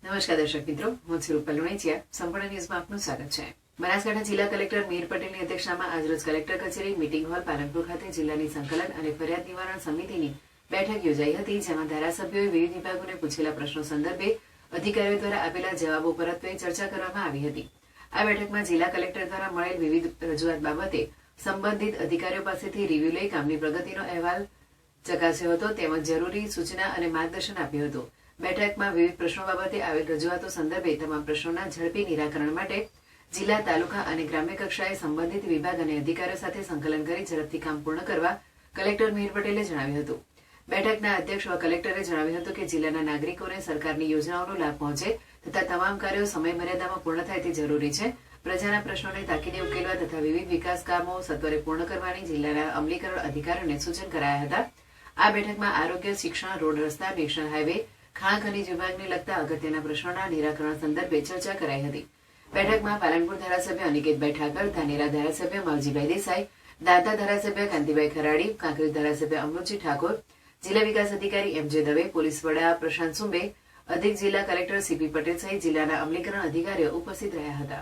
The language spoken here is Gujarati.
નમસ્કાર દર્શક મિત્રો, હું છું રૂપલ લુણીચિયા. સંપૂર્ણ ન્યૂઝમાં આપનું સ્વાગત છે. બનાસકાંઠા જિલ્લા કલેક્ટર મીર પટેલની અધ્યક્ષતામાં આજરોજ કલેક્ટર કચેરી મીટિંગ હોલ પાલનપુર ખાતે જિલ્લાની સંકલન અને ફરિયાદ નિવારણ સમિતિની બેઠક યોજાઈ હતી, જેમાં ધારાસભ્યોએ વિવિધ વિભાગોને પૂછેલા પ્રશ્નો સંદર્ભે અધિકારીઓ દ્વારા આપેલા જવાબો પરત્વે ચર્ચા કરવામાં આવી હતી. આ બેઠકમાં જિલ્લા કલેક્ટર દ્વારા મળેલ વિવિધ રજૂઆત બાબતે સંબંધિત અધિકારીઓ પાસેથી રિવ્યુ લઈ કામની પ્રગતિનો અહેવાલ ચકાસ્યો હતો, તેમજ જરૂરી સૂચના અને માર્ગદર્શન આપ્યું હતું. બેઠકમાં વિવિધ પ્રશ્નો બાબતે આવેલ રજૂઆતો સંદર્ભે તમામ પ્રશ્નોના ઝડપી નિરાકરણ માટે જિલ્લા, તાલુકા અને ગ્રામ્ય કક્ષાએ સંબંધિત વિભાગ અને અધિકારીઓ સાથે સંકલન કરી ઝડપથી કામ પૂર્ણ કરવા કલેક્ટર મીર પટેલે જણાવ્યું હતું. બેઠકના અધ્યક્ષ કલેક્ટરે જણાવ્યું હતું કે જિલ્લાના નાગરિકોને સરકારની યોજનાઓનો લાભ પહોંચે તથા તમામ કાર્યો સમયમર્યાદામાં પૂર્ણ થાય તે જરૂરી છે. પ્રજાના પ્રશ્નોને તાકીદે ઉકેલવા તથા વિવિધ વિકાસ કામો સત્વરે પૂર્ણ કરવાની જિલ્લાના અમલીકરણ અધિકારીઓને સૂચન કરાયા હતા. આ બેઠકમાં આરોગ્ય, શિક્ષણ, રોડ રસ્તા, નેશનલ હાઈવે, ખાણ ખનીજ વિભાગને લગતા અગત્યના પ્રશ્નોના નિરાકરણ સંદર્ભે ચર્ચા કરાઈ હતી. બેઠકમાં પાલનપુર ધારાસભ્ય અનિકેતભાઈ ઠાકર, ધાનેરા ધારાસભ્ય માવજીભાઈ દેસાઈ, દાંતા ધારાસભ્ય કાંતિભાઈ ખરાડી, કાંકરેજ ધારાસભ્ય અમૃતજી ઠાકોર, જિલ્લા વિકાસ અધિકારી એમ.જે. દવે, પોલીસ વડા પ્રશાંત સુંબે, અધિક જિલ્લા કલેક્ટર સી.પી. પટેલ સહિત જિલ્લાના અમલીકરણ અધિકારીઓ ઉપસ્થિત રહ્યા હતા.